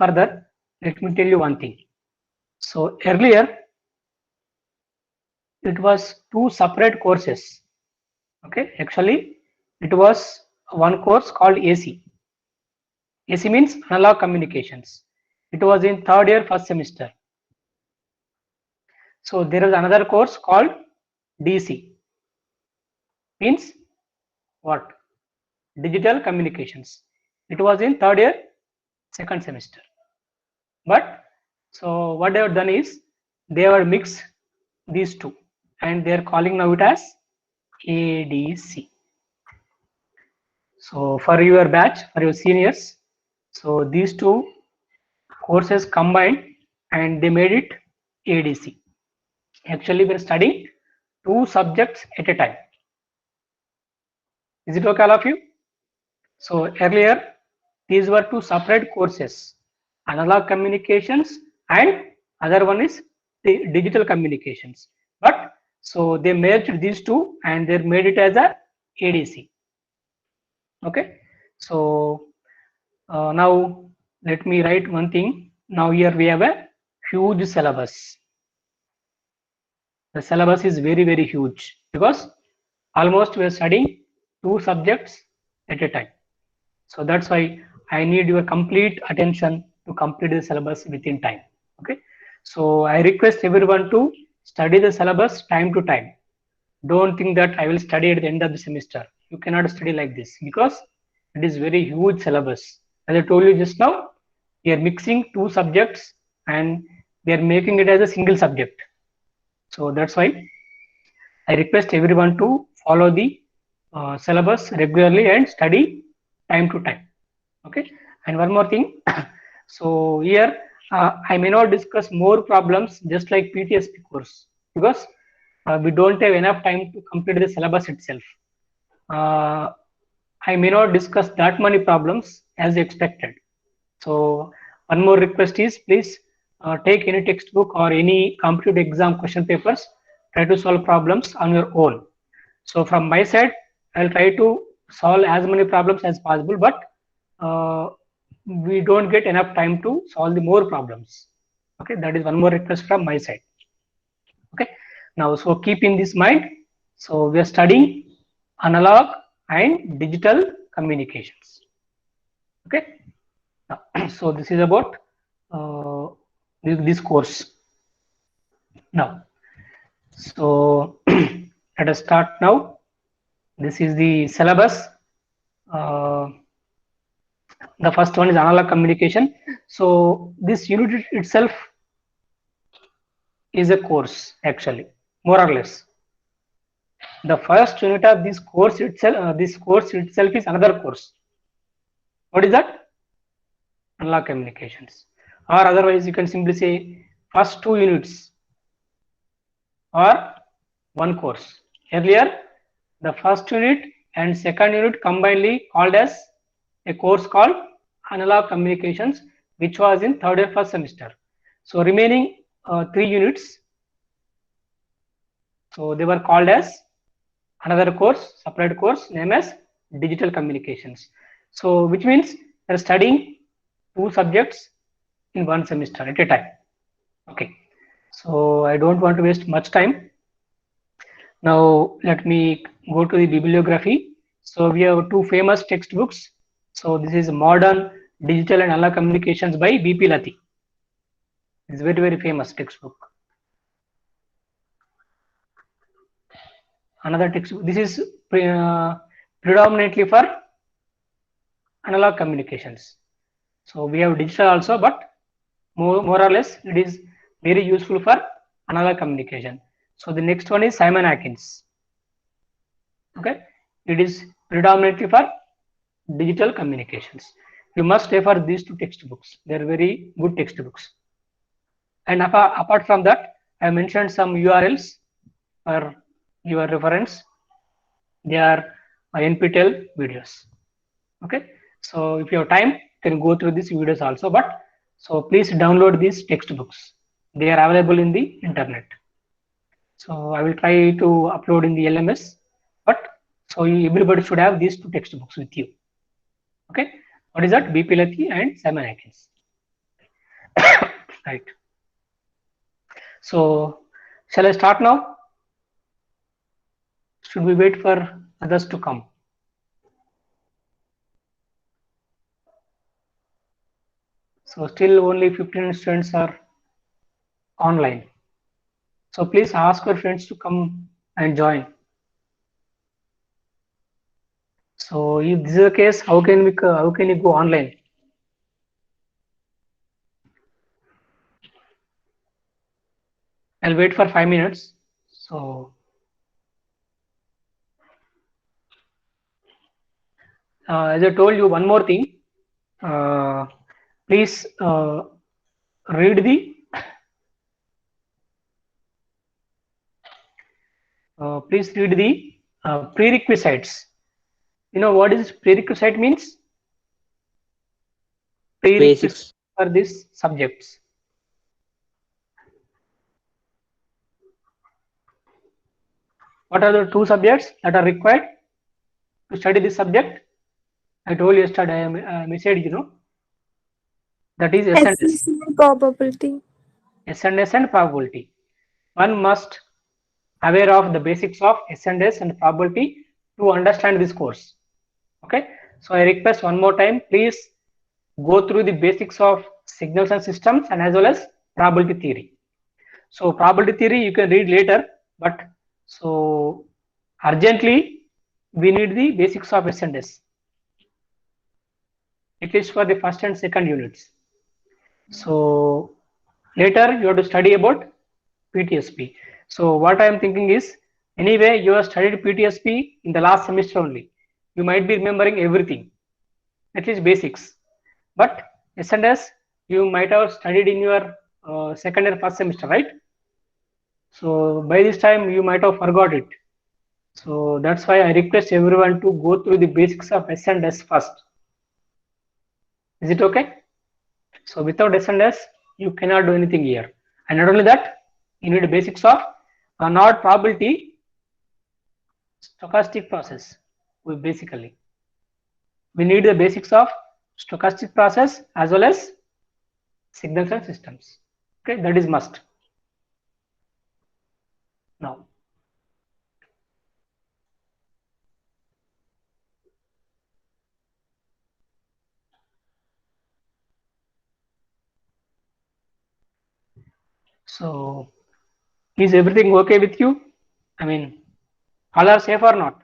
further, let me tell you one thing. So earlier it was two separate courses. Okay, actually it was one course called AC. AC means analog communications. It was in third year, first semester. So there is another course called DC. Means what? Digital communications. It was in third year, second semester. But so what they have done is they have mixed these two and they are calling now it as ADC. So for your batch, for your seniors, so these two courses combined and they made it ADC. Actually, we're studying two subjects at a time. Is it okay, all of you? So earlier, these were two separate courses, analog communications and other one is the digital communications. But so they merged these two and they made it as a ADC. Okay. So now let me write one thing. Now here we have a huge syllabus. The syllabus is very huge because almost we are studying two subjects at a time. So that's why I need your complete attention to complete the syllabus within time. Okay. So I request everyone to study the syllabus time to time. Don't think that I will study at the end of the semester. You cannot study like this because it is very huge syllabus. As I told you just now, we are mixing two subjects and we are making it as a single subject. So that's why I request everyone to follow the syllabus regularly and study time to time. Okay. And one more thing. So here I may not discuss more problems just like PTSP course because we don't have enough time to complete the syllabus itself. I may not discuss that many problems as expected. So one more request is please take any textbook or any competitive exam question papers, try to solve problems on your own. So from my side, I'll try to solve as many problems as possible, but we don't get enough time to solve the more problems. Okay, that is one more request from my side. Okay, now so keep in this mind. So we are studying analog and digital communications. Okay, now, so this is about this course. Now, so let us start now. This is the syllabus. The first one is analog communication. So this unit itself is a course actually, more or less. The first unit of this course itself is another course. What is that? Analog communications. Or otherwise you can simply say first two units or one course. Earlier, the first unit and second unit combinedly called as a course called analog communications, which was in third year first semester. So remaining three units, so they were called as another course, separate course named as digital communications. So which means they are studying two subjects in one semester at a time. Okay, so I don't want to waste much time. Now let me go to the bibliography. So we have two famous textbooks. So this is Modern Digital and Analog Communications by B.P. Lathi. It's very famous textbook. Another textbook. This is predominantly for analog communications. So we have digital also, but more or less it is very useful for analog communication. So the next one is Simon Atkins. Okay, it is predominantly for digital communications. You must refer these two textbooks. They are very good textbooks. And apart from that, I mentioned some URLs for your reference. They are NPTEL videos. Okay, so if you have time, you can go through these videos also. But so please download these textbooks. They are available in the internet. So I will try to upload in the LMS. But so everybody should have these two textbooks with you. Okay, what is that? B.P. Lathi and Simon Atkins. Right. So shall I start now? Should we wait for others to come? So still only 15 students are online. So please ask your friends to come and join. So if this is the case, how can you go online? I'll wait for 5 minutes. So as I told you, one more thing. Please read the prerequisites. You know what is prerequisite means? Prerequisite Basics. for these subjects. What are the 2 subjects that are required to study this subject? I told you yesterday, I messaged, that is S&S. SCC probability. S&S and probability. One must aware of the basics of S&S and probability to understand this course. Okay. So I request one more time, please go through the basics of signals and systems and as well as probability theory. So probability theory you can read later, but so urgently we need the basics of S&S, at least for the first and second units. So later you have to study about PTSP. So what I am thinking is, anyway you have studied PTSP in the last semester only. You might be remembering everything, at least basics. But S&S you might have studied in your second and first semester, right? So by this time you might have forgot it. So that's why I request everyone to go through the basics of S&S first. Is it okay? So without S&S, you cannot do anything here. And not only that, you need basics of not probability, stochastic process. We need the basics of stochastic process as well as signals and systems. Okay, that is must. Now, so is everything okay with you? I mean, all are safe or not?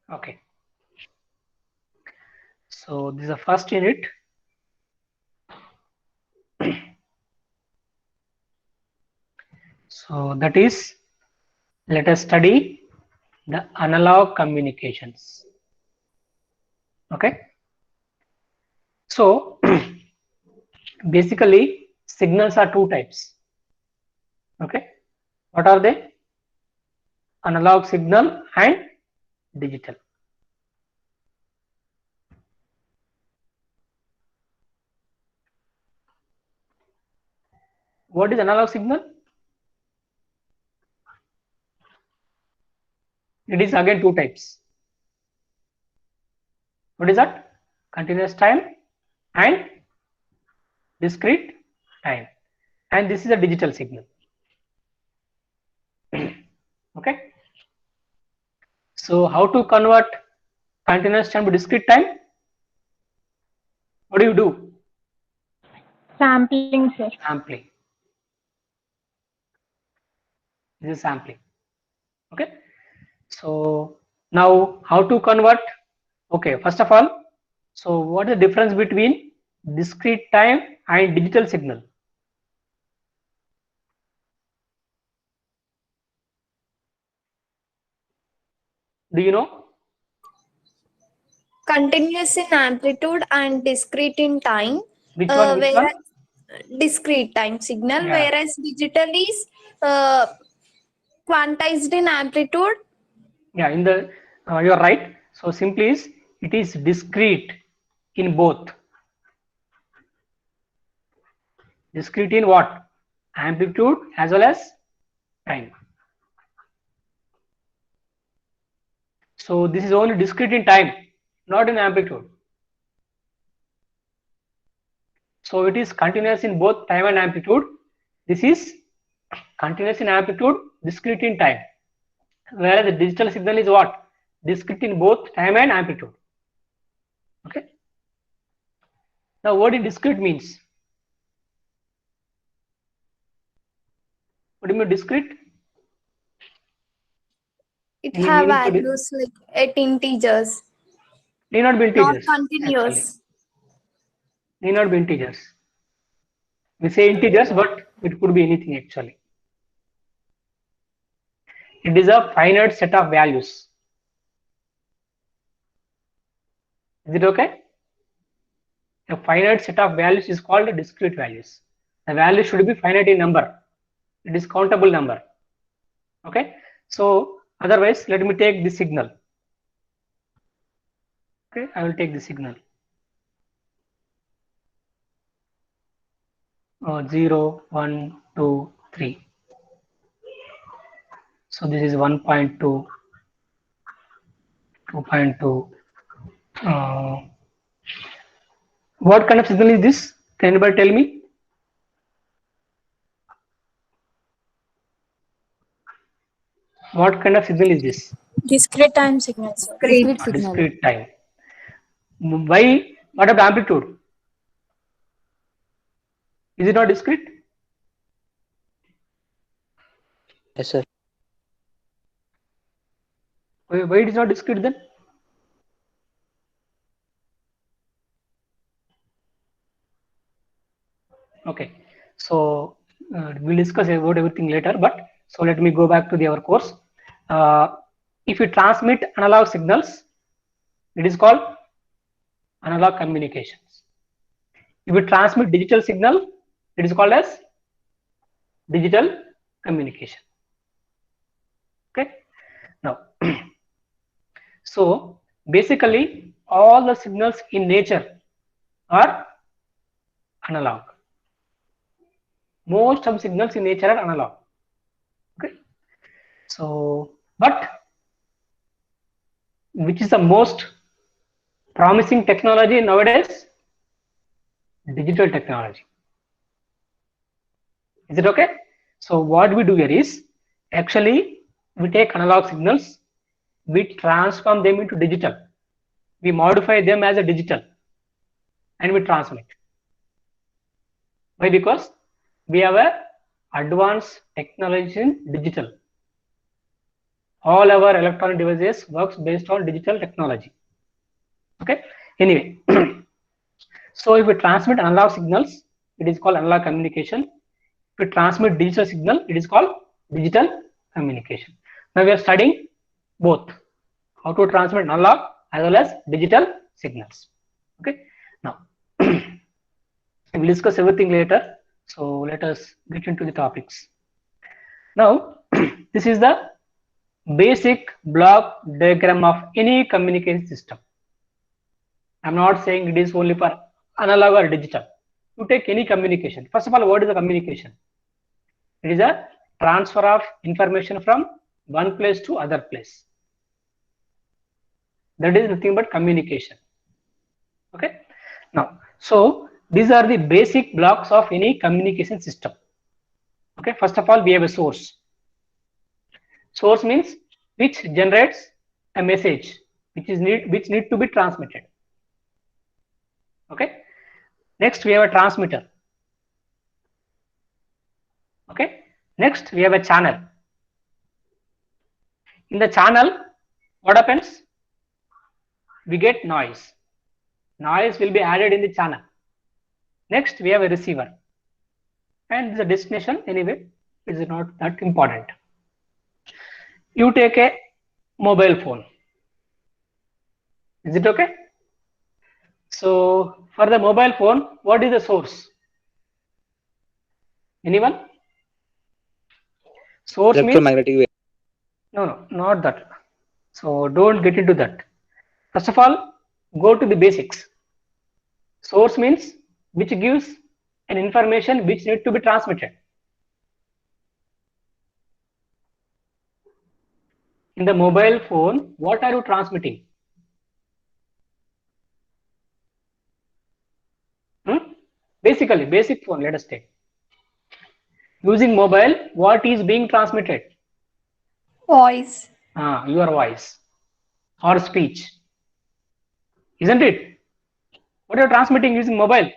Okay. So this is the first unit. So that is, let us study the analog communications. Okay. So basically signals are 2 types. Okay. What are they? Analog signal and digital. What is analog signal? It is again 2 types. What is that? Continuous time and discrete time. And this is a digital signal. Okay. So how to convert continuous time to discrete time? What do? Sampling, sir. Sampling. This is sampling. Okay. So now how to convert? Okay, first of all, so what is the difference between discrete time and digital signal? Do you know? Continuous in amplitude and discrete in time. Which one? Whereas discrete time signal, Yeah. whereas digital is quantized in amplitude. Yeah, in the you're right. So simply is it is discrete in both. Discrete in what? Amplitude as well as time. So this is only discrete in time, not in amplitude. So it is continuous in both time and amplitude. This is continuous in amplitude, discrete in time. Whereas the digital signal is what? Discrete in both time and amplitude. Okay. Now what is discrete means? What do you mean discrete? It Any have meaning to values like at integers, need not be not integers actually. continuous. Need not be integers. We say integers, but it could be anything actually. It is a finite set of values. Is it okay? A finite set of values is called discrete values. The value should be finite in number. It is countable number. Okay. So otherwise, let me take the signal. Okay, I will take the signal. 0, 1, 2, 3. So this is 1.2, 2.2. What kind of signal is this? Can anybody tell me? What kind of signal is this? Discrete time signal, sir. Discrete Discrete time. Why? What about amplitude? Is it not discrete? Yes, sir. Why it is not discrete then? Okay, so we'll discuss about everything later, but so let me go back to our course. If you transmit analog signals, it is called analog communications. If you transmit digital signal, it is called as digital communication. Okay, now so basically all the signals in nature are analog. Most of signals in nature are analog. Okay, so but which is the most promising technology nowadays? Digital technology. Is it okay? So what we do here is actually we take analog signals, we transform them into digital, we modify them as a digital and we transmit. Why? Because we have a advanced technology in digital. All our electronic devices works based on digital technology. Okay, anyway. So if we transmit analog signals, it is called analog communication. If we transmit digital signal, it is called digital communication. Now we are studying both, how to transmit analog as well as digital signals. Okay, now we'll discuss everything later. So let us get into the topics. Now this is the basic block diagram of any communication system. I'm not saying it is only for analog or digital. You take any communication. First of all, what is a communication? It is a transfer of information from one place to other place. That is nothing but communication. Okay. Now, so these are the basic blocks of any communication system. Okay. First of all, we have a source. Source means which generates a message which need to be transmitted. Okay. Next, we have a transmitter. Okay. Next, we have a channel. In the channel, what happens? We get noise. Noise will be added in the channel. Next, we have a receiver. And the destination, anyway, is not that important. You take a mobile phone. Is it okay? So, for the mobile phone, what is the source? Anyone? Source means Electromagnetic wave. No, not that. So don't get into that. First of all, go to the basics. Source means which gives an information which need to be transmitted. In the mobile phone, what are you transmitting? Basically, basic phone, let us take. Using mobile, what is being transmitted? Voice. Your voice or speech, isn't it? What are you transmitting using mobile?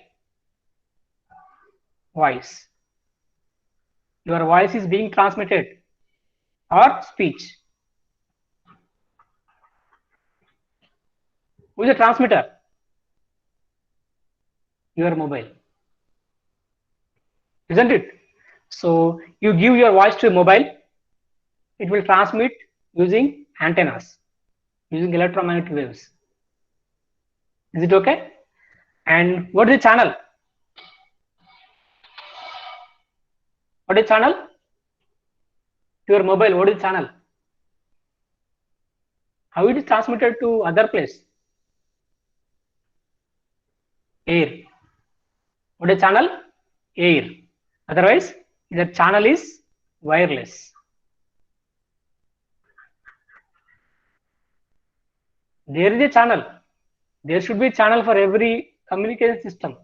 Voice. Your voice is being transmitted or speech. Who is the transmitter? Your mobile, isn't it? So you give your voice to a mobile, it will transmit using antennas, using electromagnetic waves. Is it okay? And what is the channel? What is channel? To your mobile, what is channel? How it is transmitted to other place? Air. What is channel? Air. Otherwise, the channel is wireless. There is a channel. There should be a channel for every communication system.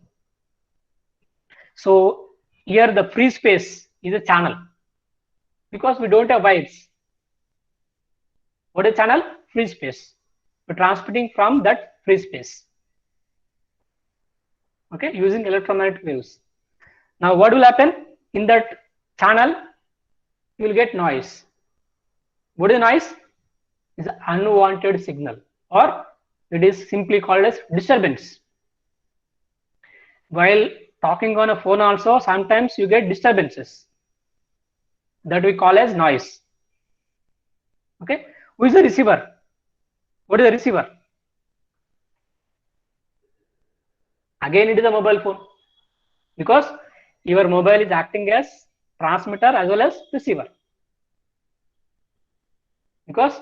So here the free space is a channel because we don't have wires. What is channel? Free space. We're transmitting from that free space. Okay, using electromagnetic waves. Now what will happen in that channel? You will get noise. What is noise? Is an unwanted signal, or it is simply called as disturbance. While talking on a phone also, sometimes you get disturbances that we call as noise. Okay, who is the receiver? What is the receiver? Again, it is a mobile phone, because your mobile is acting as transmitter as well as receiver. Because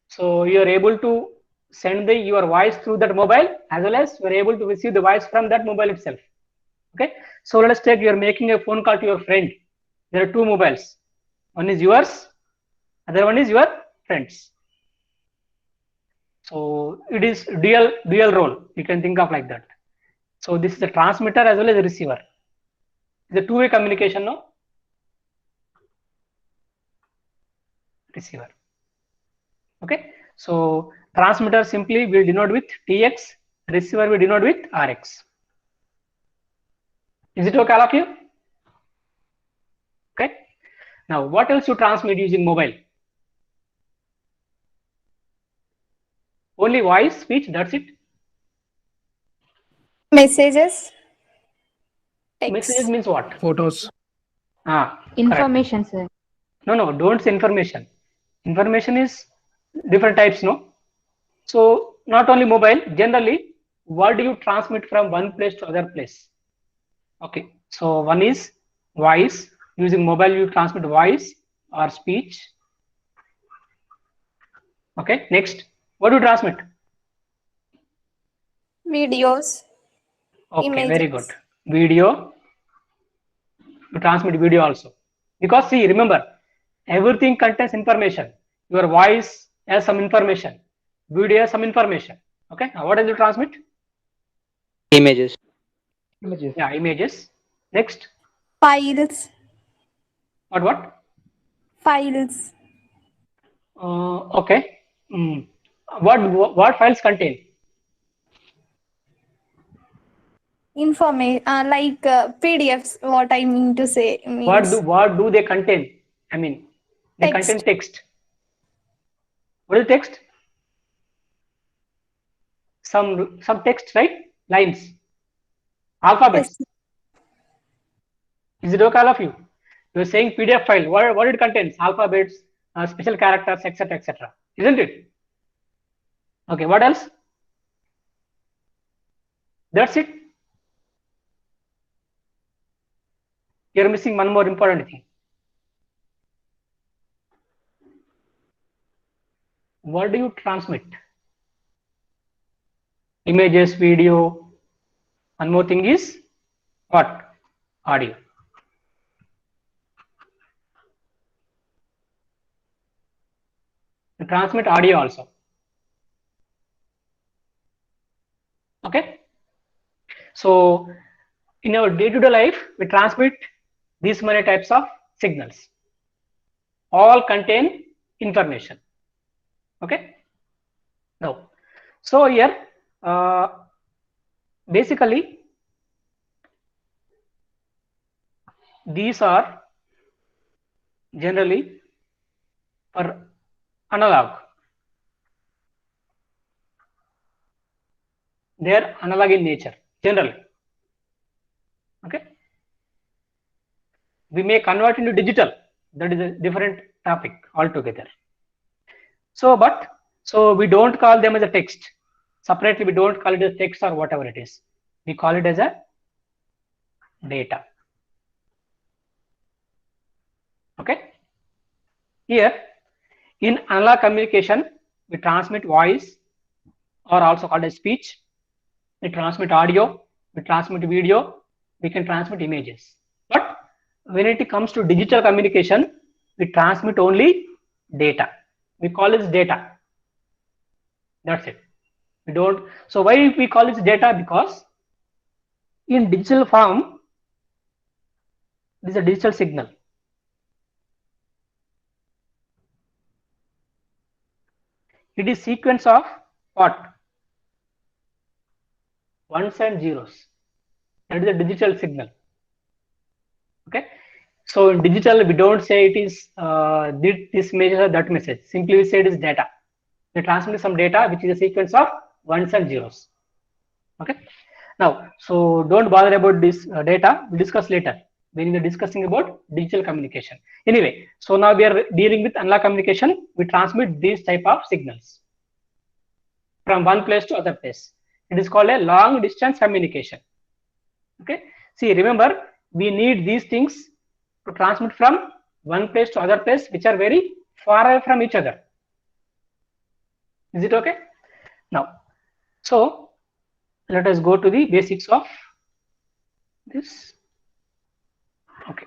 so you are able to send your voice through that mobile as well as you are able to receive the voice from that mobile itself. Okay, so let us take, you are making a phone call to your friend. There are two mobiles. One is yours, other one is your friend's. So it is dual role. You can think of like that. So this is the transmitter as well as the receiver. It's a two-way communication, no? Receiver. Okay. So transmitter simply will denote with TX, receiver will denote with RX. Is it okay, all of you? Okay. Now what else you transmit using mobile? Only voice, speech, that's it. Messages. Text. Messages means what? Photos. Correct. Information, sir. No, don't say information. Information is different types, no? So not only mobile, generally, what do you transmit from one place to other place? Okay, so one is voice. Using mobile, you transmit voice or speech. Okay, next, what do you transmit? Videos. Okay, Images. very good. Video. You transmit video also. Because see, remember, everything contains information. Your voice has some information. Video has some information. Okay, now what does you transmit? Images. Yeah, images. Next, Files. what? Files. Okay. Mm. What files contain? Information. Like PDFs. What I mean to say means. What do they contain? I mean, they Text. contain text. What is text? Some text, right? Lines, alphabets. Yes. Is it okay, all of you? You are saying PDF file. What it contains? Alphabets, special characters, etc., etc. Isn't it? Okay. What else? That's it. You're missing one more important thing. what do you transmit? Images, video. One more thing is what? Audio. You transmit audio also. Okay. So in our day-to-day life, we transmit these many types of signals. All contain information. Okay. Now, so here basically these are generally for analog. They are analog in nature generally. Okay. We may convert into digital. That is a different topic altogether. So we don't call them as a text. Separately, we don't call it as text or whatever it is. We call it as a data. Okay. Here in analog communication, we transmit voice or also called as speech. We transmit audio, we transmit video, we can transmit images. But when it comes to digital communication, we transmit only data. We call it data. That's it. We don't. So why we call it data? Because in digital form, this is a digital signal. It is sequence of what? Ones and zeros. That is a digital signal. Okay. So in digital, we don't say it is this message or that message. Simply we say it is data. We transmit some data which is a sequence of ones and zeros. Okay. Now, so don't bother about this data. We'll discuss later when we're discussing about digital communication. Anyway, so now we are dealing with analog communication. We transmit these type of signals from one place to other place. It is called a long distance communication. Okay. See, remember, we need these things to transmit from one place to other place which are very far away from each other. Is it okay? Now, so let us go to the basics of this. Okay.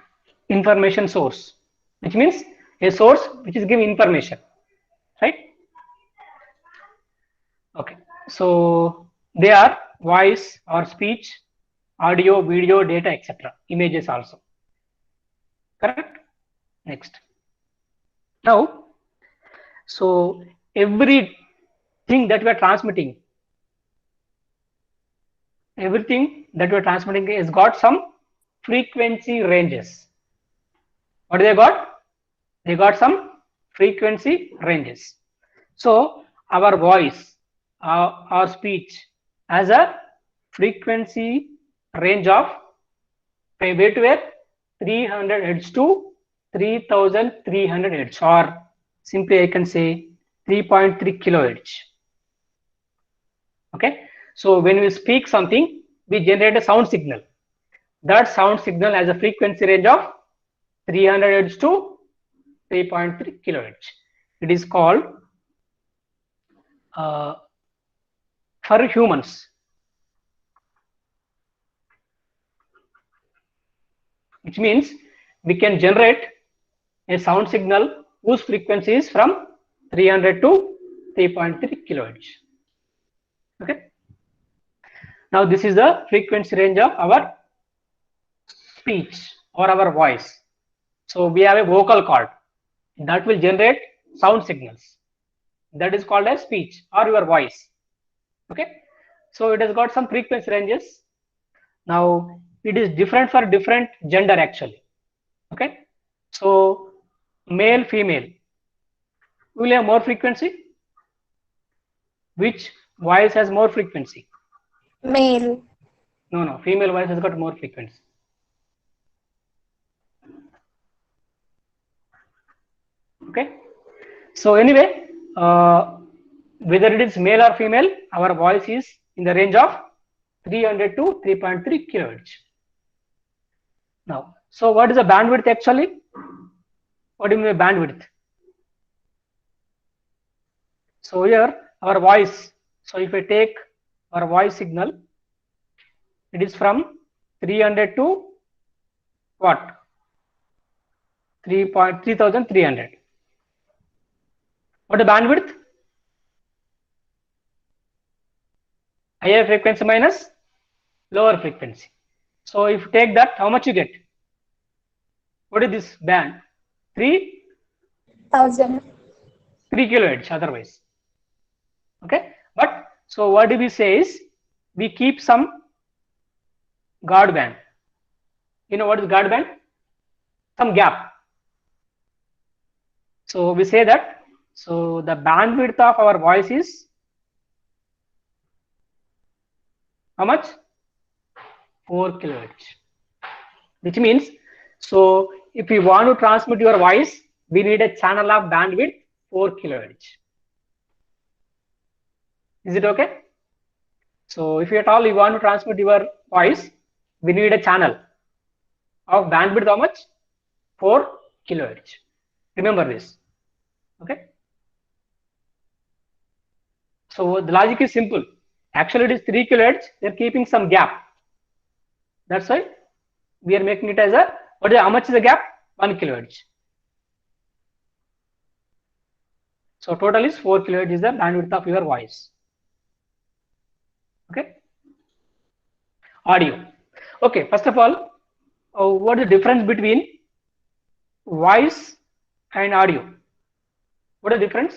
Information source, which means a source which is giving information, right? Okay. So they are voice or speech, audio, video, data, etc. Images also. Correct? Next. Now, so everything that we are transmitting, has got some frequency ranges. What do they got? They got some frequency ranges. So our voice, our speech has a frequency range of where to where 300 Hz to 3300 Hz, or simply I can say 3.3 kilohertz. Okay. So when we speak something, we generate a sound signal. That sound signal has a frequency range of 300 Hz to 3.3 kilohertz. It is called for humans, which means we can generate a sound signal whose frequency is from 300 to 3.3 kilohertz. Okay. Now this is the frequency range of our speech or our voice. So we have a vocal cord that will generate sound signals. That is called as speech or your voice. Okay. So it has got some frequency ranges. Now it is different for different gender actually. Okay. So male, female will have more frequency. Which voice has more frequency? Male. No, female voice has got more frequency. Okay. So anyway, whether it is male or female, our voice is in the range of 300 to 3.3 kilohertz. Now, so what is the bandwidth actually? What do you mean by bandwidth? So here our voice. So if I take our voice signal, it is from 300 to what? 3300. What the bandwidth? Higher frequency minus lower frequency. So if you take that, how much you get? What is this band? 1000. 3 kilohertz otherwise. Okay, but so what do we say is we keep some guard band. You know what is guard band? Some gap. So we say that so the bandwidth of our voice is how much? 4 kilohertz. Which means so if we want to transmit your voice, we need a channel of bandwidth 4 kilohertz. Is it okay? So if at all you want to transmit your voice, we need a channel of bandwidth how much? 4 kilohertz. Remember this. Okay. So the logic is simple. Actually, it is 3 kilohertz. They are keeping some gap. That's why we are making it as a what is how much is the gap? 1 kilohertz. So total is 4 kilohertz is the bandwidth of your voice. Okay. Audio. Okay. First of all, what is the difference between voice and audio? What is the difference?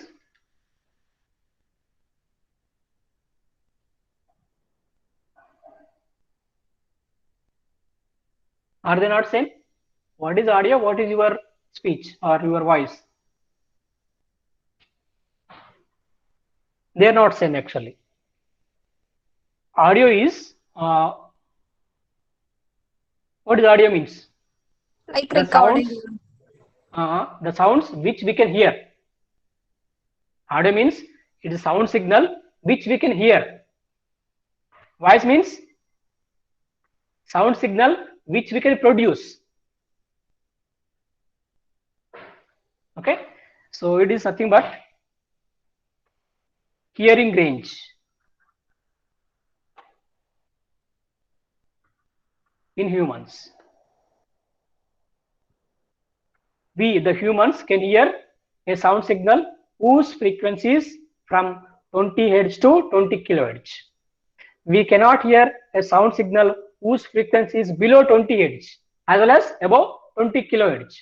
Are they not same? What is audio? What is your speech or your voice? They are not same actually. Audio is what is audio means? Like The recording. the sounds which we can hear. Audio means it is sound signal which we can hear. Voice means sound signal which we can produce. Okay, so it is nothing but hearing range. In humans, we the humans can hear a sound signal whose frequency is from 20 Hz to 20 kilohertz. We cannot hear a sound signal whose frequency is below 20 Hz as well as above 20 kilohertz.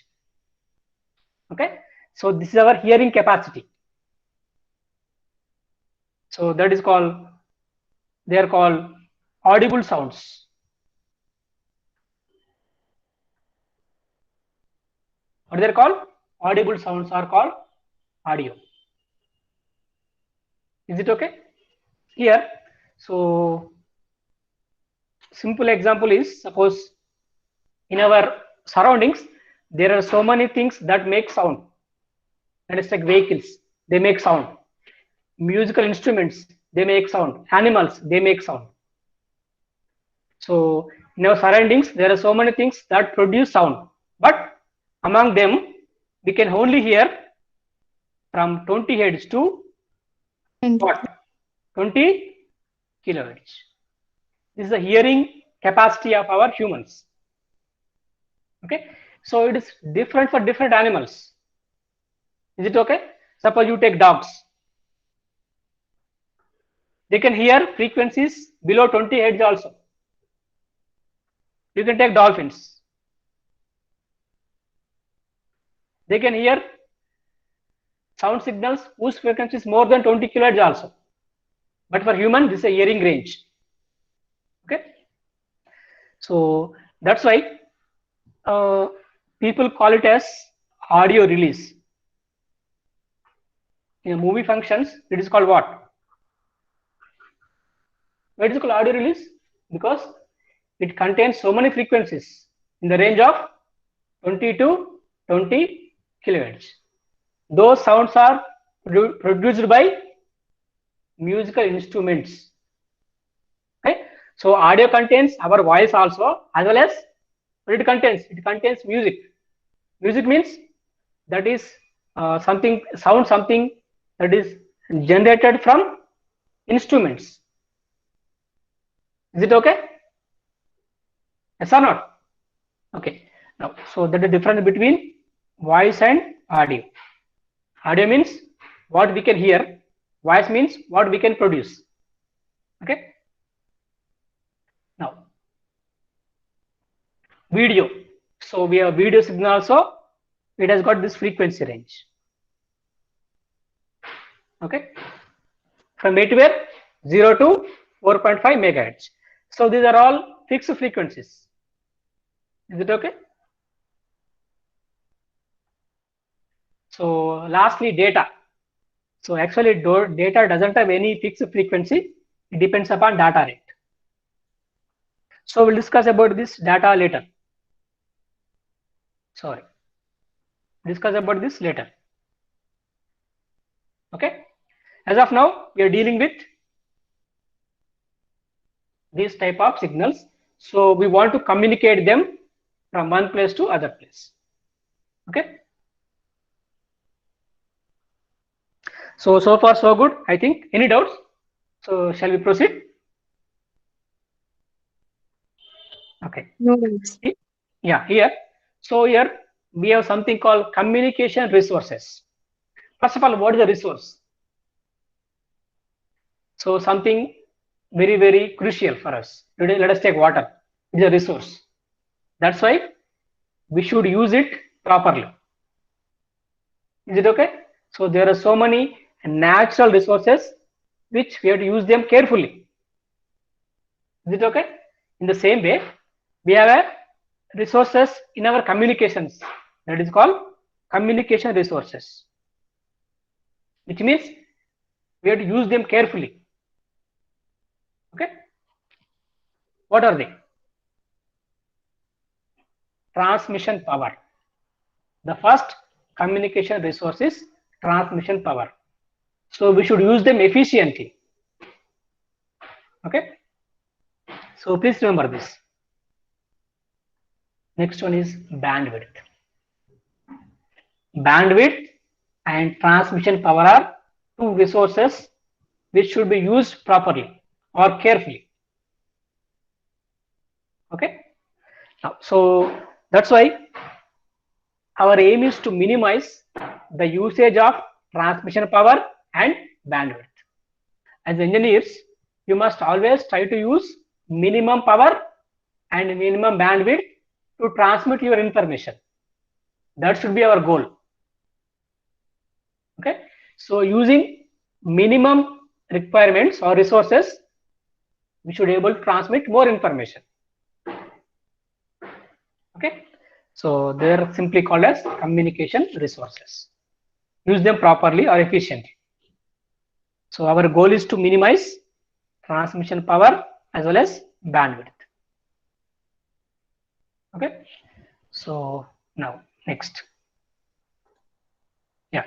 Okay, so this is our hearing capacity. So that is called, they are called audible sounds. What they are called? Audible sounds are called audio. Is it okay? Here, so simple example is, suppose in our surroundings there are so many things that make sound. That is like vehicles, they make sound. Musical instruments, they make sound. Animals, they make sound. So in our surroundings there are so many things that produce sound, but among them we can only hear from 20 Hz to what? 20 kilohertz. This is the hearing capacity of our humans. Okay, so it is different for different animals. Is it okay? Suppose you take dogs, they can hear frequencies below 20 Hz also. You can take dolphins, they can hear sound signals whose frequency is more than 20 kilohertz also. But for human, this is a hearing range. Okay, so that's why people call it as audio release. In a movie functions, it is called what? Why it is called audio release? Because it contains so many frequencies in the range of 20 to 20 kilohertz. Those sounds are produced by musical instruments. Okay, so audio contains our voice also, as well as what it contains. It contains music. Music means that is something that is generated from instruments. Is it okay? Yes or not? Okay. Now, so that is the difference between voice and audio. Audio means what we can hear. Voice means what we can produce. Okay. Now, video. So we have video signal also. It has got this frequency range. Okay. From anywhere 0 to 4.5 megahertz. So these are all fixed frequencies. Is it okay? So lastly, data. So actually data doesn't have any fixed frequency. It depends upon data rate. So we'll discuss about this data later. Sorry. Discuss about this later. Okay. As of now, we are dealing with these type of signals. So we want to communicate them from one place to other place. Okay. So far so good, I think. Any doubts? So shall we proceed? Okay. No worries. Yeah, here. So here we have something called communication resources. First of all, what is a resource? So something very, very crucial for us. Today, let us take water. It is a resource. That's why we should use it properly. Is it okay? So there are so many natural resources which we have to use them carefully. Is it okay? In the same way, we have a resources in our communications. That is called communication resources, which means we have to use them carefully. Okay. What are they? Transmission power. The first communication resource is transmission power. So we should use them efficiently. Okay. So please remember this. Next one is bandwidth. Bandwidth and transmission power are two resources which should be used properly or carefully. Okay. Now, so that's why our aim is to minimize the usage of transmission power and bandwidth. As engineers, you must always try to use minimum power and minimum bandwidth to transmit your information. That should be our goal. Okay. So using minimum requirements or resources, we should be able to transmit more information. Okay. So they are simply called as communication resources. Use them properly or efficiently. So our goal is to minimize transmission power as well as bandwidth. Okay. So now next. Yeah.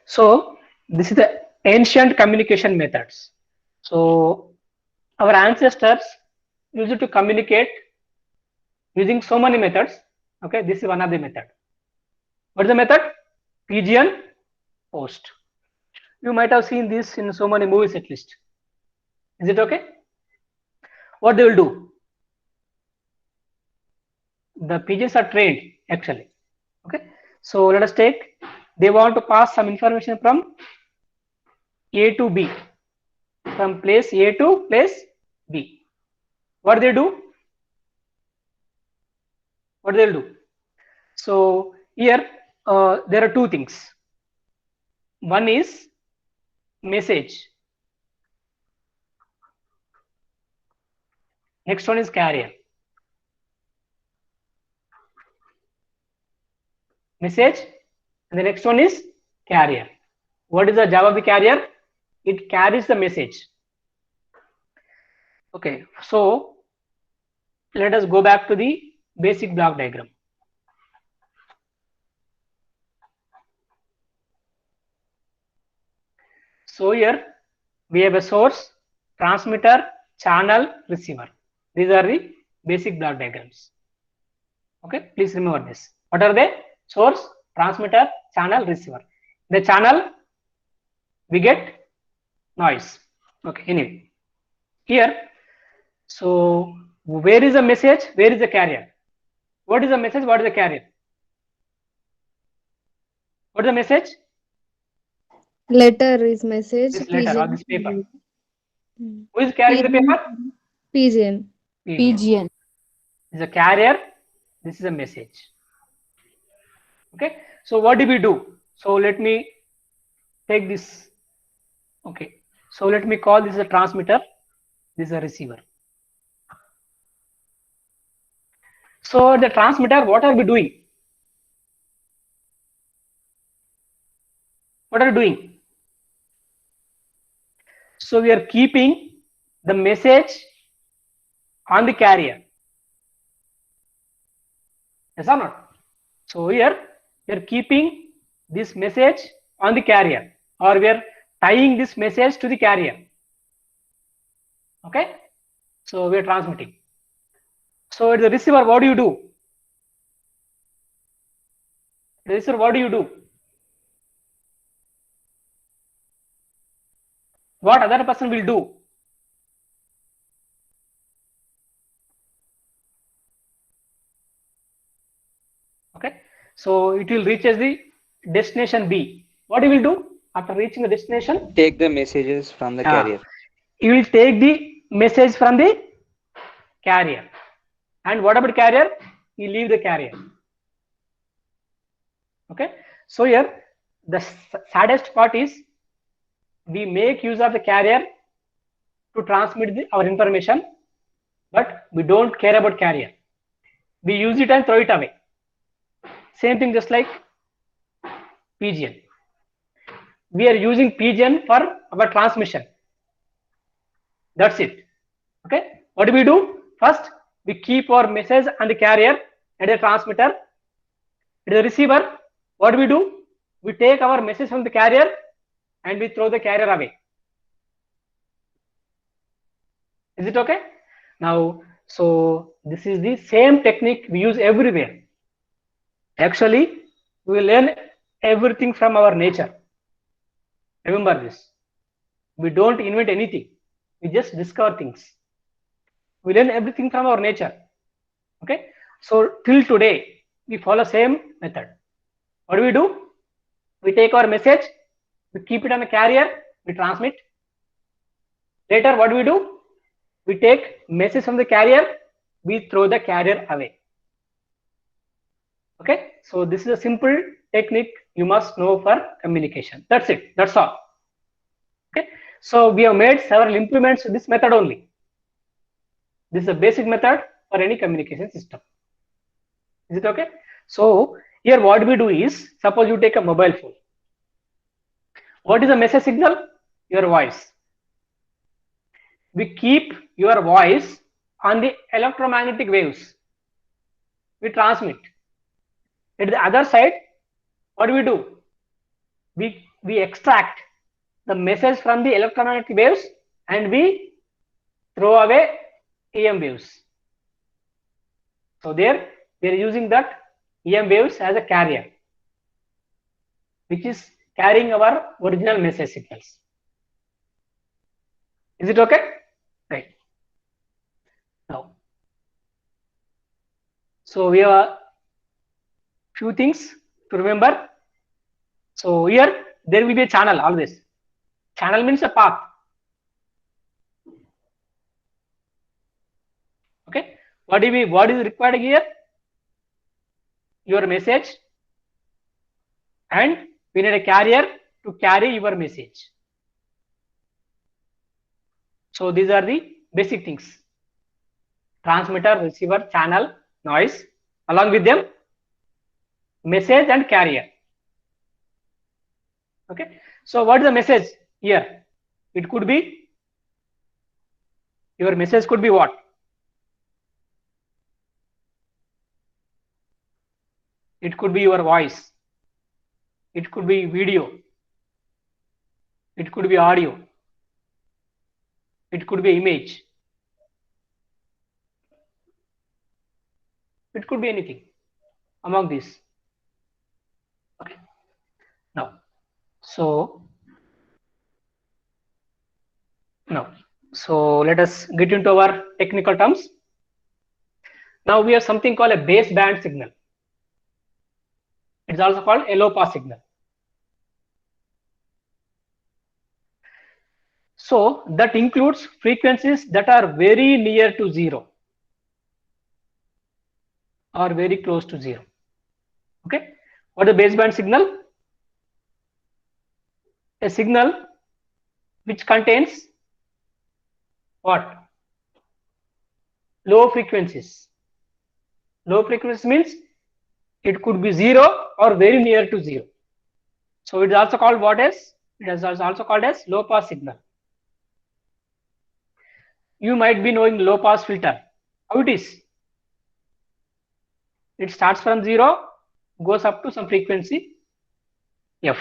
So this is the ancient communication methods. So our ancestors used to communicate using so many methods. Okay, this is one of the method. What is the method? Pigeon post. You might have seen this in so many movies at least. Is it okay? What they will do? The pigeons are trained actually. Okay, so let us take. They want to pass some information from A to B, from place A to place B. What do they do? What they'll do? So here there are two things. One is message. Next one is carrier. Message, and the next one is carrier. What is the job of the carrier? It carries the message. Okay, so let us go back to the basic block diagram. So here we have a source, transmitter, channel, receiver. These are the basic block diagrams. Okay, please remember this. What are they? Source, transmitter, channel, receiver. The channel, we get noise. Okay, anyway, here, so where is the message? Where is the carrier? What is the message? What is the carrier? What is the message? Letter is message. This letter or this paper. Hmm. Who is carrying the paper? Pigeon. PGN. Is a carrier. This is a message. Okay. So what do we do? So let me take this. Okay. So let me call this a transmitter. This is a receiver. So the transmitter, what are we doing? What are we doing? So we are keeping the message on the carrier. Yes or not? So here we are keeping this message on the carrier, or we are tying this message to the carrier. Okay. So we are transmitting. So the receiver, what do you do? The receiver, what do you do? What other person will do? Okay. So it will reach as the destination B. What he will do after reaching the destination? Take the messages from the carrier. He will take the message from the carrier. And what about carrier? He leave the carrier. Okay. So here the saddest part is we make use of the carrier to transmit our information, but we don't care about carrier. We use it and throw it away. Same thing just like pigeon. We are using pigeon for our transmission. That's it. Okay. What do we do? First, we keep our message on the carrier and the transmitter. It is a receiver. What do we do? We take our message from the carrier and we throw the carrier away. Is it okay? Now, so this is the same technique we use everywhere. Actually, we learn everything from our nature. Remember this. We don't invent anything. We just discover things. We learn everything from our nature. Okay. So till today, we follow same method. What do? We take our message, we keep it on a carrier, we transmit. Later, what do? We take message from the carrier, we throw the carrier away. Okay. So this is a simple technique you must know for communication. That's it. That's all. Okay. So we have made several implements to this method only. This is a basic method for any communication system. Is it okay? So here what we do is, suppose you take a mobile phone. What is the message signal? Your voice. We keep your voice on the electromagnetic waves. We transmit. At the other side, what do? We extract the message from the electromagnetic waves and we throw away EM waves. So there we are using that EM waves as a carrier, which is carrying our original message signals. Is it okay? Right. Now, so we have few things to remember. So here there will be a channel always. Channel means a path. Okay. What is required here? Your message, and we need a carrier to carry your message. So these are the basic things: transmitter, receiver, channel, noise, along with them message and carrier. Okay. So what is the message here? It could be, your message could be what? It could be your voice. It could be video. It could be audio. It could be image. It could be anything among these. Okay. Now, so Now, so let us get into our technical terms. Now we have something called a baseband signal. It's also called a low pass signal. So that includes frequencies that are very near to zero or very close to zero. Okay, what is a baseband signal? A signal which contains what? Low frequencies. Low frequency means it could be zero or very near to zero. So it is also called what is? It is also called as low pass signal. You might be knowing low pass filter. How it is? It starts from zero, goes up to some frequency f.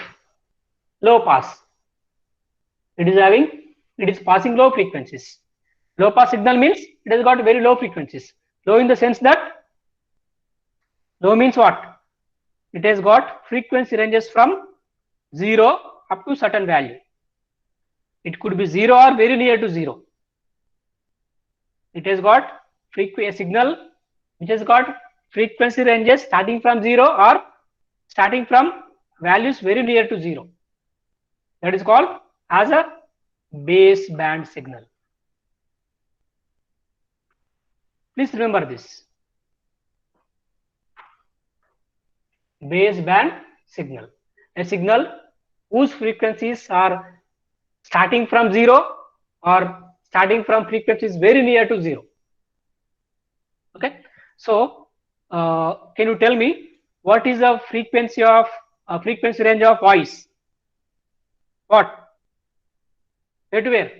Low pass. It is passing low frequencies. Low pass signal means it has got very low frequencies. Low in the sense that low means what? It has got frequency ranges from 0 up to certain value. It could be 0 or very near to 0. It has got a signal which has got frequency ranges starting from 0 or starting from values very near to 0. That is called as a baseband signal. Please remember this. Baseband signal. A signal whose frequencies are starting from 0 or starting from frequencies very near to 0. Okay. So, can you tell me what is the frequency range of voice? What? Where to where?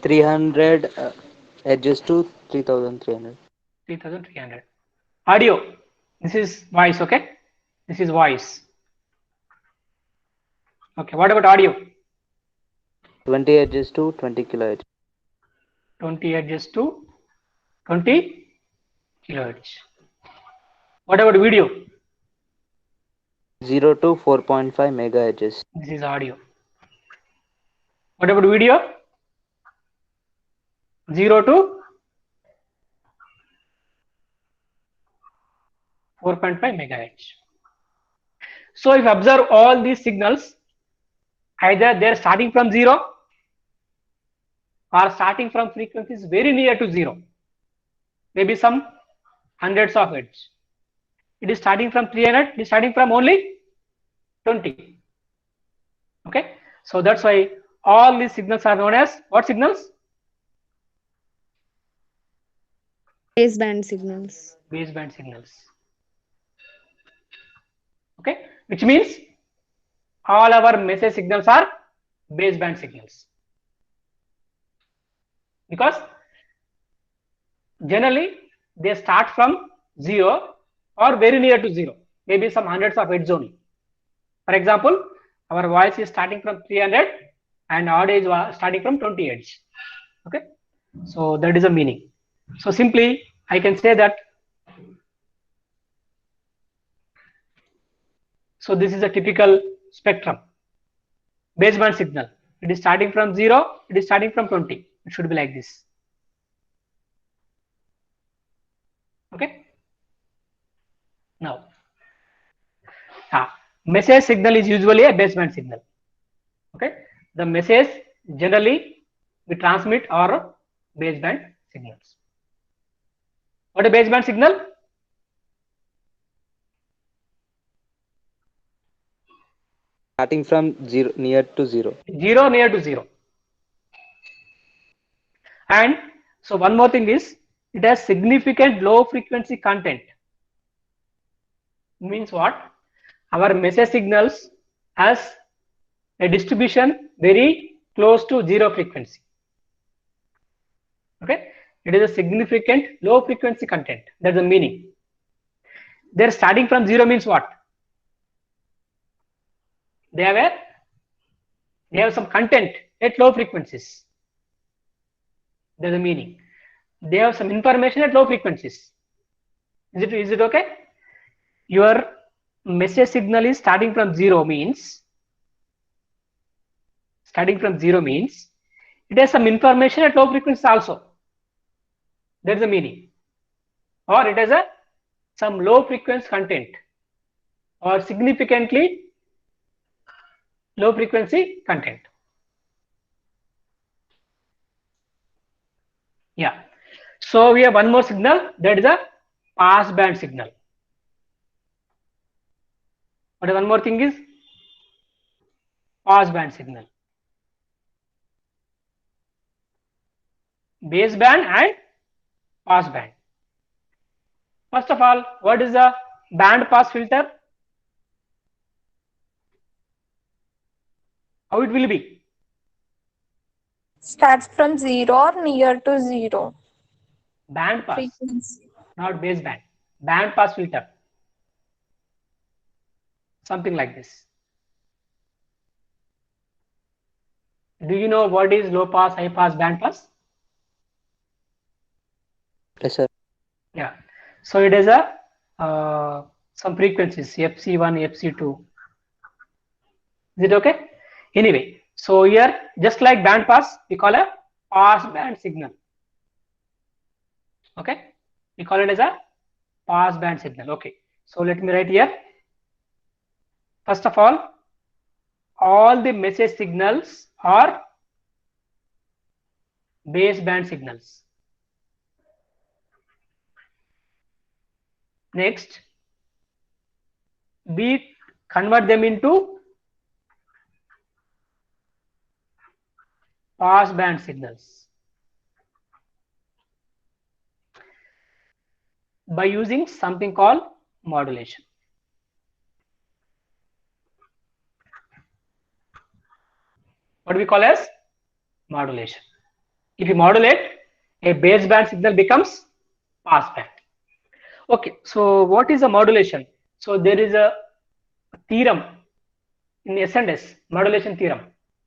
300 edges to 3300. 3300. Audio. This is voice. Okay. This is voice. Okay. What about audio? 20 edges to 20 kilohertz. 20 edges to 20 kilohertz. What about video? 0 to 4.5 megahertz. This is audio. What about video? 0 to 4.5 megahertz. So if you observe all these signals, either they are starting from 0 or starting from frequencies very near to 0, maybe some hundreds of hertz. It is starting from 300, it is starting from only 20. Okay, so that's why all these signals are known as what signals? Baseband signals. Baseband signals. Okay, which means all our message signals are baseband signals, because generally they start from 0 or very near to 0, maybe some hundreds of hertz only. For example, our voice is starting from 300 and audio is starting from 20 hertz. Okay, so that is the meaning. So simply I can say that, so this is a typical spectrum. Baseband signal. It is starting from 0, it is starting from 20. It should be like this. Okay. Now, message signal is usually a baseband signal. Okay. The message generally we transmit are baseband signals. What is baseband signal? Starting from 0 near to 0. 0 near to 0. And so one more thing is, it has significant low frequency content. Means what? Our message signals has a distribution very close to 0 frequency. Okay, it is a significant low frequency content. That's the meaning. They're starting from 0 means what? They have some content at low frequencies. That's the meaning. They have some information at low frequencies. Is it okay? Your message signal is starting from 0 means starting from 0 means it has some information at low frequency also. That's the meaning. Or it has some low frequency content or significantly low frequency content. Yeah. So we have one more signal, that is a pass band signal. But one more thing is pass band signal. Base band and pass band. First of all, what is a band pass filter? How it will be? Starts from 0 or near to 0. Band pass, Frequency. not base band. Band pass filter. Something like this. Do you know what is low pass, high pass, band pass? Yes, sir. Yeah. So it is a some frequencies FC1, FC2. Is it okay? Anyway, so here just like band pass, we call a pass band signal. Okay, we call it as a pass band signal. Okay, so let me write here. First of all the message signals are base band signals. Next, we convert them into pass band signals by using something called modulation. What we call as modulation. If you modulate, a base band signal becomes pass band. Okay, so what is a modulation? So there is a theorem in S&S, modulation theorem.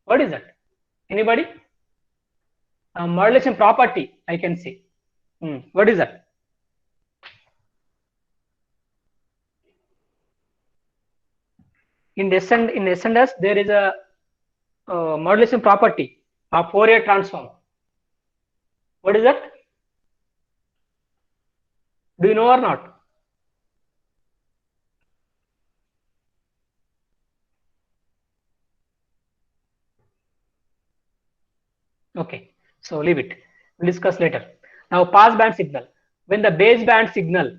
What is that? Anybody? Modulation property, I can say. What is that? In S&S, there is a modulation property of Fourier transform. What is that? Do you know or not? Okay, so leave it. We'll discuss later. Now, pass band signal. When the base band signal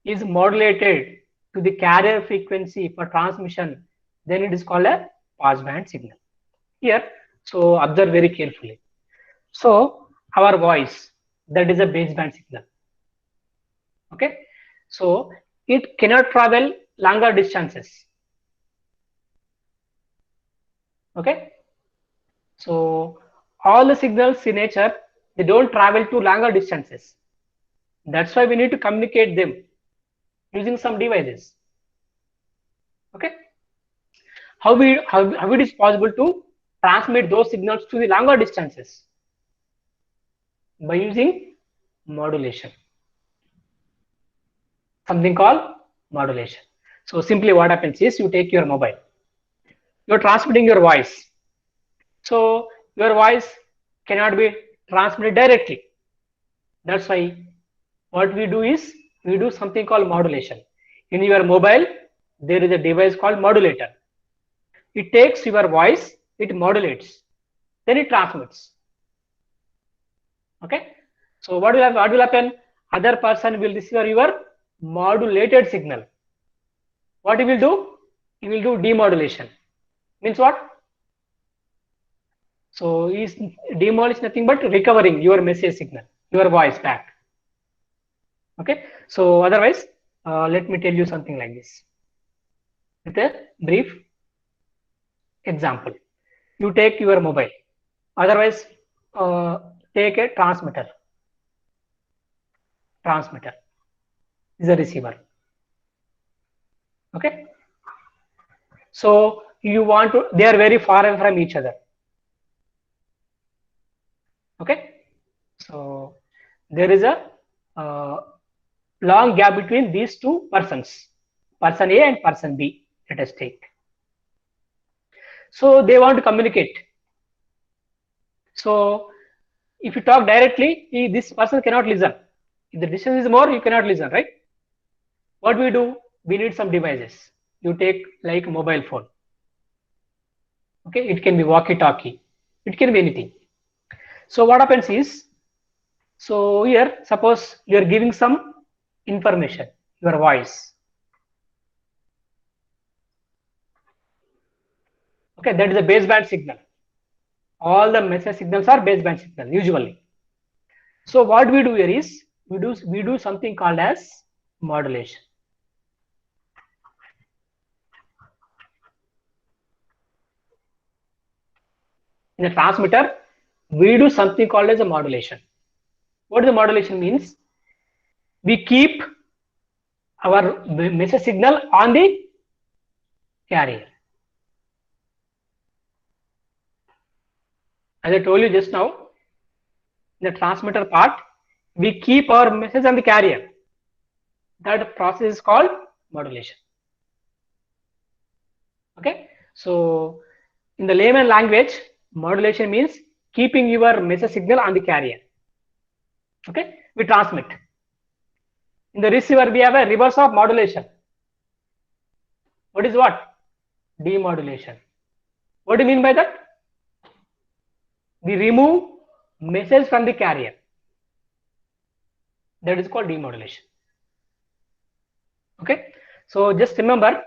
is modulated to the carrier frequency for transmission, then it is called a pass band signal. Here, so observe very carefully. So our voice, that is a base band signal. Okay, so it cannot travel longer distances. Okay, so all the signals in nature, they don't travel to longer distances. That's why we need to communicate them using some devices. Okay, how it is possible to transmit those signals to the longer distances? By using modulation, something called modulation. So simply what happens is, you take your mobile, you're transmitting your voice. So your voice cannot be transmitted directly. That's why what we do is, we do something called modulation. In your mobile, there is a device called modulator. It takes your voice, it modulates, then it transmits. Okay, so what will happen? Other person will receive your modulated signal. What he will do? He will do demodulation. Means what? So is demolish nothing but recovering your message signal, your voice back. Okay, so otherwise, let me tell you something like this with a brief example. You take your mobile, otherwise take a transmitter. Transmitter is a receiver. Okay, so you want to, they are very far away from each other. Okay, so there is a long gap between these two persons, person A and person B, let us take. So they want to communicate So if you talk directly, this person cannot listen. If the distance is more, you cannot listen, right? What we do? We need some devices. You take like mobile phone. Okay, it can be walkie-talkie. It can be anything. So what happens is, so here, suppose you are giving some information, your voice. Okay, that is a baseband signal. All the message signals are baseband signal usually. So what we do here is we do something called as modulation. In a transmitter, we do something called as a modulation. What the modulation means? We keep our message signal on the carrier. As I told you just now, in the transmitter part, we keep our message on the carrier. That process is called modulation. Okay, so in the layman language, modulation means keeping your message signal on the carrier. Okay, we transmit. In the receiver, we have a reverse of modulation. What is what? Demodulation. What do you mean by that? We remove message from the carrier. That is called demodulation. Okay, so just remember,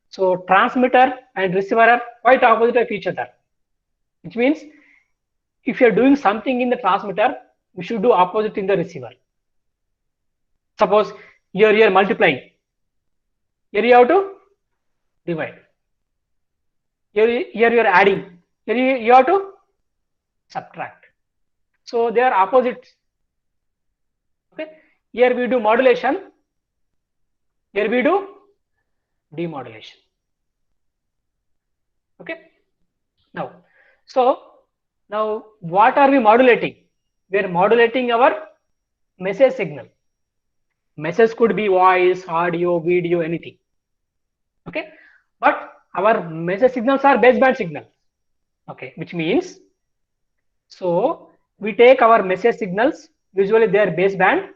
so transmitter and receiver are quite opposite of each other, which means if you are doing something in the transmitter, we should do opposite in the receiver. Suppose you're multiplying, here you have to divide, here you're adding, here you have to subtract. So they are opposites. Okay, here we do modulation, here we do demodulation. Okay, now what are we modulating? We are modulating our message signal. Message could be voice, audio, video, anything. Okay, but our message signals are baseband signals. Okay, which means, so we take our message signals, usually they are baseband.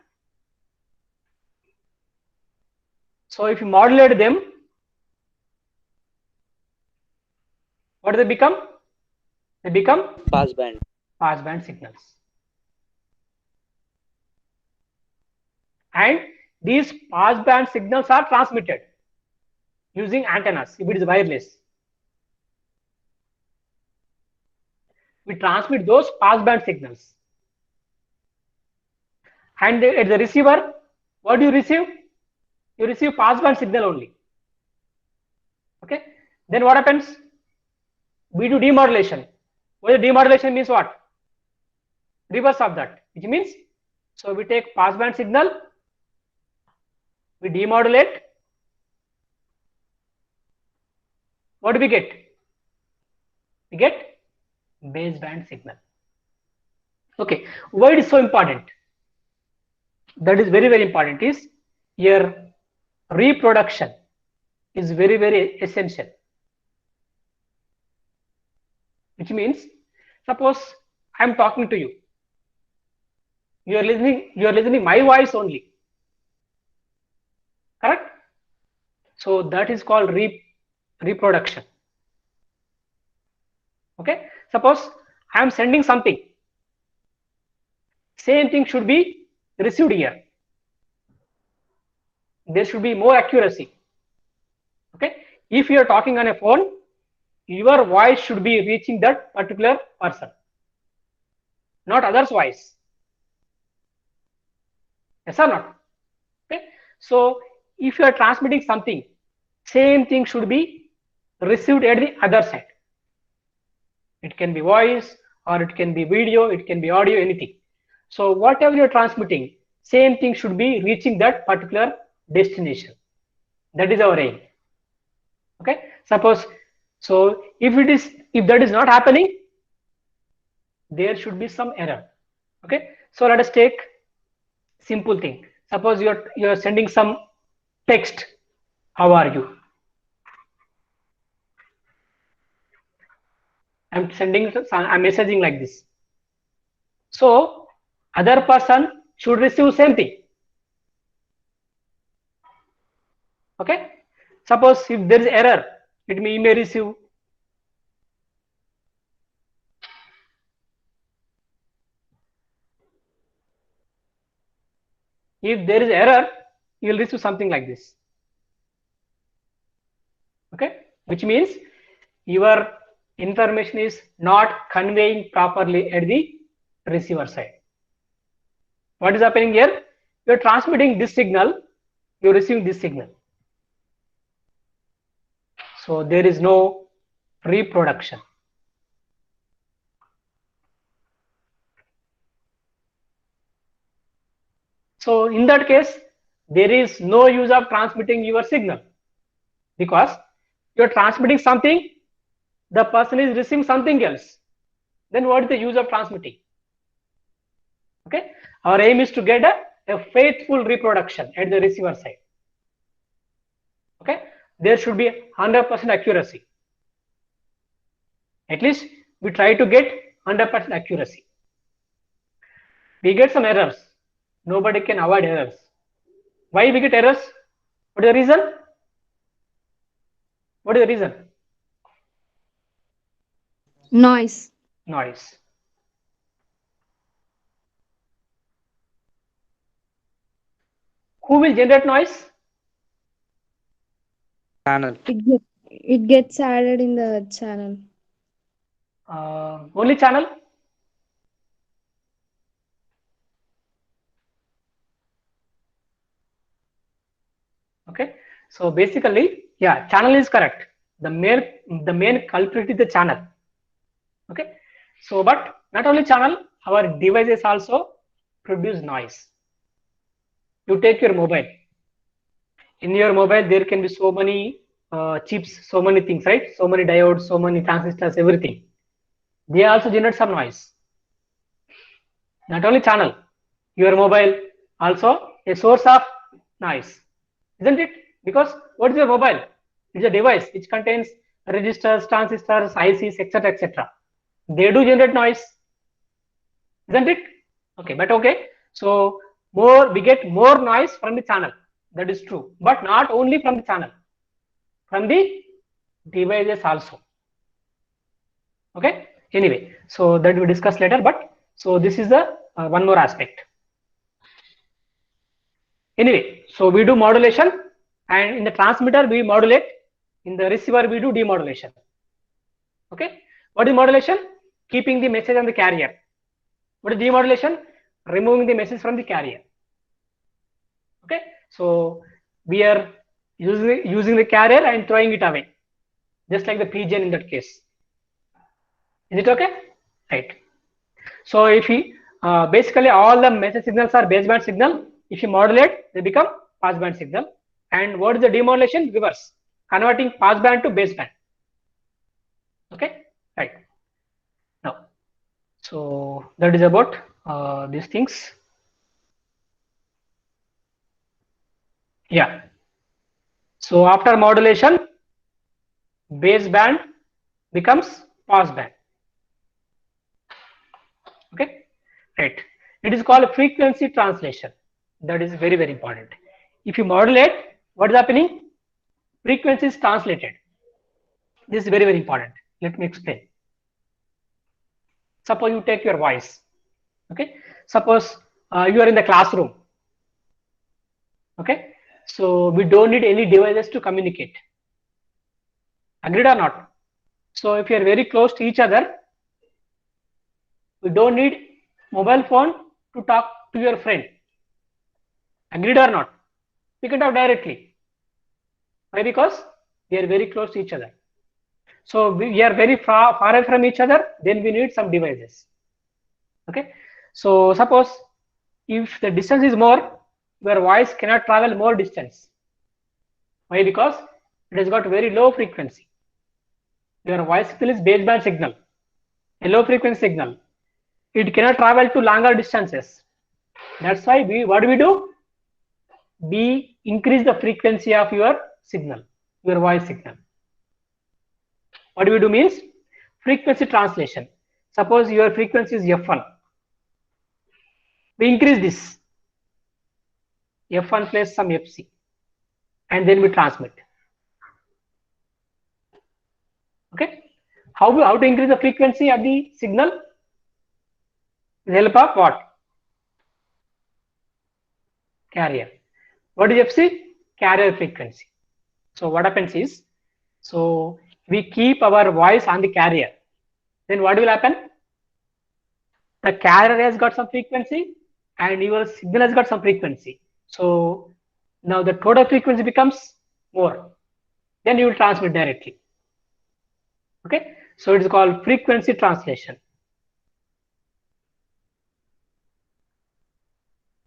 So if you modulate them, what do they become? They become passband signals. And these passband signals are transmitted using antennas if it is wireless. We transmit those passband signals. And at the receiver, what do you receive? You receive passband signal only. Okay, then what happens? We do demodulation. Well, demodulation means what? Reverse of that, which means, so we take passband signal, we demodulate. What do we get? We get baseband signal. Okay, why it is so important? That is very, very important is your reproduction is very, very essential. Which means, suppose I am talking to you. You are listening my voice only. Correct? So that is called reproduction. Okay, suppose I am sending something. Same thing should be received here. There should be more accuracy. Okay, if you are talking on a phone, your voice should be reaching that particular person, not others' voice. Yes or not? Okay, so if you are transmitting something, same thing should be received at the other side. It can be voice, or it can be video, it can be audio, anything. So whatever you are transmitting, same thing should be reaching that particular destination. That is our aim. Okay, suppose, so if that is not happening, there should be some error. Okay, so let us take simple thing. Suppose you are sending some text. How are you? I'm messaging like this. So other person should receive same thing. Okay. Suppose if there is error, he may receive. If there is error, you will receive something like this. Okay, which means your information is not conveying properly at the receiver side. What is happening here? You are transmitting this signal, you are receiving this signal. So there is no reproduction. So in that case, there is no use of transmitting your signal, because you are transmitting something, the person is receiving something else. Then what is the use of transmitting? Okay, our aim is to get a faithful reproduction at the receiver side. Okay, there should be 100% accuracy. At least we try to get 100% accuracy. We get some errors. Nobody can avoid errors. Why we get errors? What is the reason? What is the reason? Noise. Noise. Who will generate noise? Channel. It gets added in the channel. Only channel? Okay, so basically, yeah, channel is correct. The main culprit is the channel. Okay, so but not only channel, our devices also produce noise. You take your mobile. In your mobile, there can be so many chips, so many things, right? So many diodes, so many transistors, everything. They also generate some noise. Not only channel, your mobile also a source of noise, isn't it? Because what is your mobile? It's a device which contains resistors, transistors, ICs, etc., etc. They do generate noise, isn't it? Okay, but okay. So we get more noise from the channel. That is true, but not only from the channel, from the devices also. Okay. Anyway, so that we discuss later. But so this is the one more aspect. Anyway, so we do modulation, and in the transmitter we modulate, in the receiver we do demodulation. Okay, what is modulation? Keeping the message on the carrier. What is demodulation? Removing the message from the carrier. Okay, so we are using the carrier and throwing it away, just like the pigeon in that case. Is it okay? Right. So if we basically all the message signals are baseband signal. If you modulate, they become passband signal. And what is the demodulation? Reverse, converting passband to baseband. Okay, right. Now, so that is about these things. Yeah. So after modulation, baseband becomes passband. Okay, right. It is called frequency translation. That is very, very important. If you modulate, what is happening? Frequency is translated. This is very, very important. Let me explain. Suppose you take your voice. Okay, suppose you are in the classroom. Okay, so we don't need any devices to communicate. Agreed or not? So if you are very close to each other, we don't need mobile phone to talk to your friend. Agreed or not? We can talk directly. Why? Because we are very close to each other. So we are very far away from each other, then we need some devices. Okay, so suppose if the distance is more, your voice cannot travel more distance. Why? Because it has got very low frequency. Your voice signal is baseband signal, a low frequency signal. It cannot travel to longer distances. That's why what do? We increase the frequency of your signal, your voice signal. What do we do means frequency translation. Suppose your frequency is F1. we increase this f1 plus some fc, and then we transmit. Okay, how to increase the frequency of the signal? With help of what? Carrier. What is fc? Carrier frequency. So what happens is, so we keep our voice on the carrier, then what will happen? The carrier has got some frequency and your signal has got some frequency. So now the total frequency becomes more. Then you will transmit directly. Okay, so it is called frequency translation.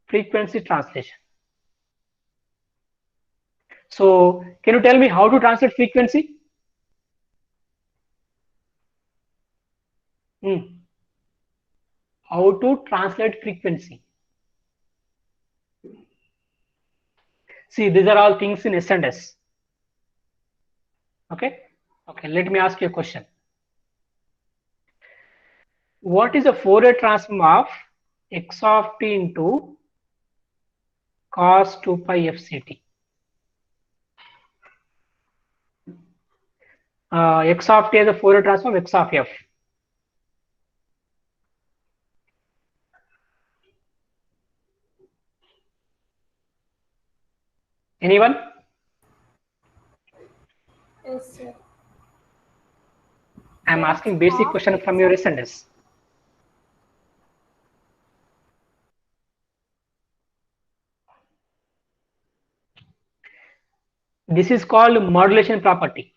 Frequency translation. So can you tell me how to translate frequency? How to translate frequency? See, these are all things in S&S. Okay, let me ask you a question. What is the Fourier transform of x of t into cos 2 pi fct? X of t is a Fourier transform x of f. Anyone? Yes, sir. I am asking basic question from your S&S. This is called modulation property.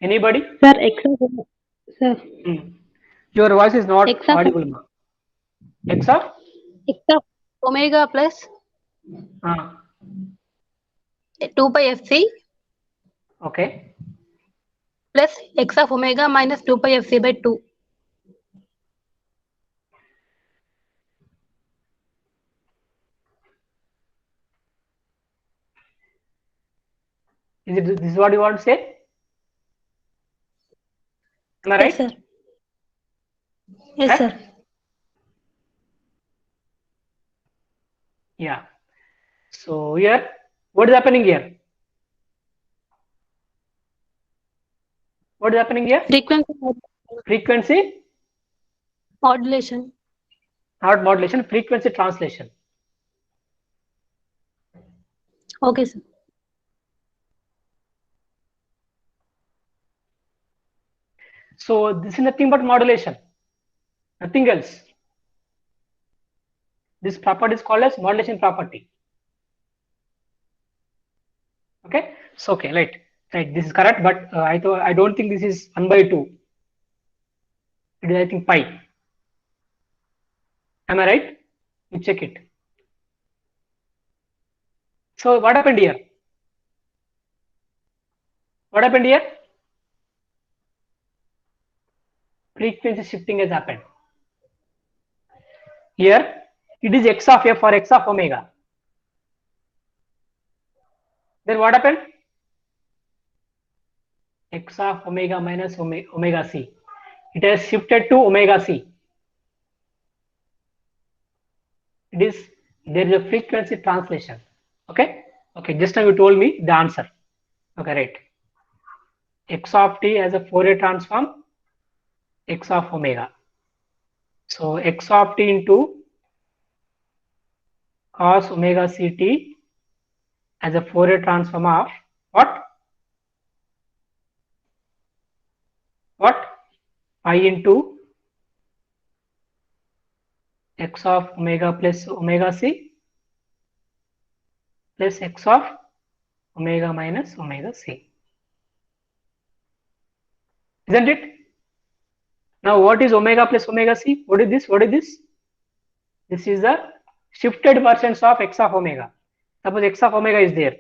Anybody? Sir, sir, Your voice is not X of- audible. X of? x of omega plus 2 pi fc Okay. plus x of omega minus 2 pi fc by 2. This is what you want to say? Am I right? Yes, sir. Yes, sir. Yeah. So here, what is happening here? What is happening here? Frequency, Modulation. not modulation, frequency translation. Okay, sir. So this is nothing but modulation, nothing else. This property is called as modulation property. Okay, so okay, right, this is correct, but I don't think this is 1 by 2. It is, I think, pi. Am I right? You check it. So what happened here? What happened here? Frequency shifting has happened. Here it is x of f or x of omega. Then what happened? X of omega minus omega c. It has shifted to omega c. There is a frequency translation. Okay, just now you told me the answer. Okay, right. X of t as a Fourier transform x of omega. So x of t into cos omega ct as a Fourier transform of what? Pi into x of omega plus omega c plus x of omega minus omega c. Isn't it? Now what is omega plus omega c? What is this? This is the shifted versions of x of omega. Suppose x of omega is there.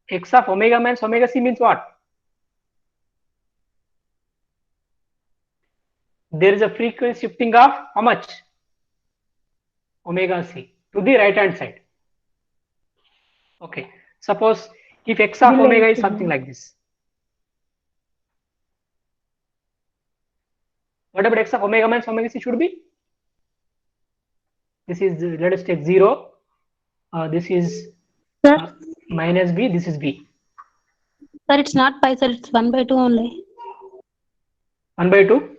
X of omega minus omega c means what? There is a frequency shifting of how much? Omega c to the right hand side. Okay, suppose if x of omega is something like this. What about x of omega minus omega c should be? This is, let us take 0. This is Sir, minus b, this is b. sir, it's not pi, sir. It's 1/2 only. 1/2.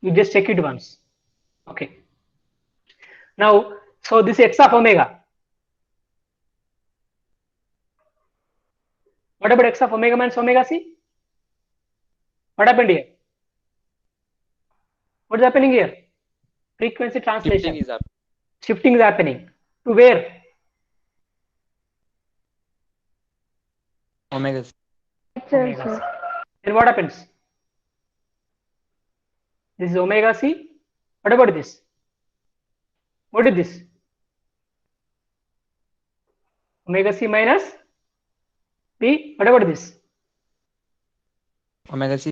You just check it once. Okay. Now, so this is x of omega. What about x of omega minus omega c? What happened here? What is happening here? Frequency translation. Shifting is up. Shifting is happening. To where? Omega c. Omega c. Then what happens? This is omega c. What about this? What is this? Omega c minus b. What about this? Omega c.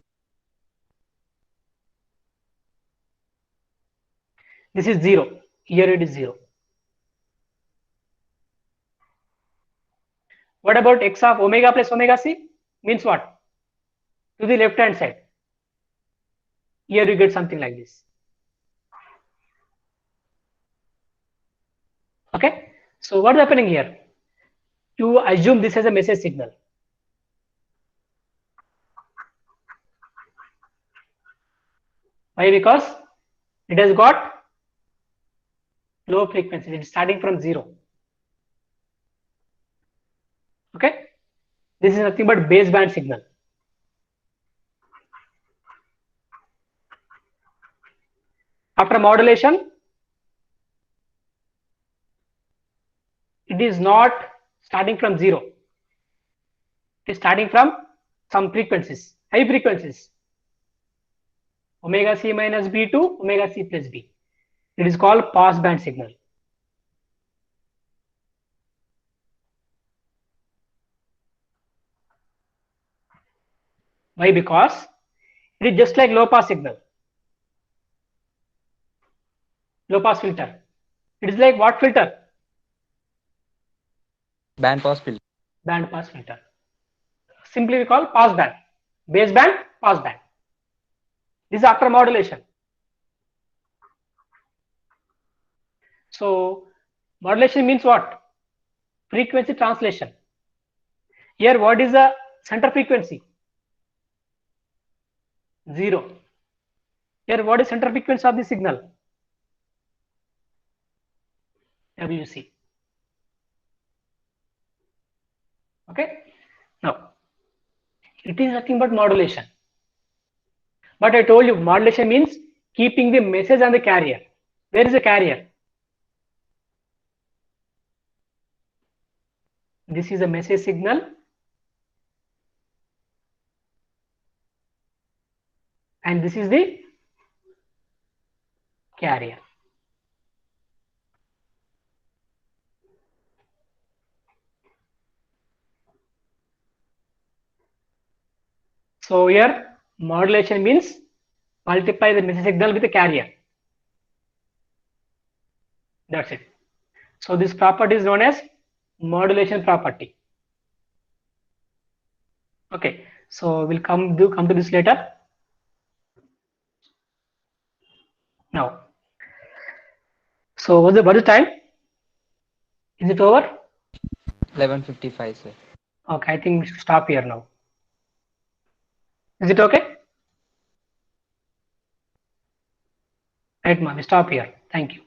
This is 0. Here it is 0. What about x of omega plus omega c? Means what? To the left hand side. Here you get something like this. Okay. So what is happening here? To assume this as a message signal. Why? Because it has got low frequency. It is starting from 0. Okay. This is nothing but baseband signal. After modulation, it is not starting from 0. It is starting from some frequencies, high frequencies. Omega c minus b to omega c plus b. It is called pass band signal. Why? Because it is just like low pass signal. Low pass filter. It is like what filter? Band pass filter. Band pass filter. Simply we call pass band. Base band, pass band. This is after modulation. So modulation means what? Frequency translation. Here what is the center frequency? 0. Here what is center frequency of the signal? WC. Okay. Now it is nothing but modulation. But I told you modulation means keeping the message on the carrier. Where is the carrier? This is a message signal. And this is the carrier. So here modulation means multiply the message signal with the carrier. That's it. So this property is known as modulation property. Okay, so we'll come to this later. Now, so what is the time? Is it over? 11:55, sir. Okay, I think we should stop here now. Is it okay? Right, ma'am. Stop here. Thank you.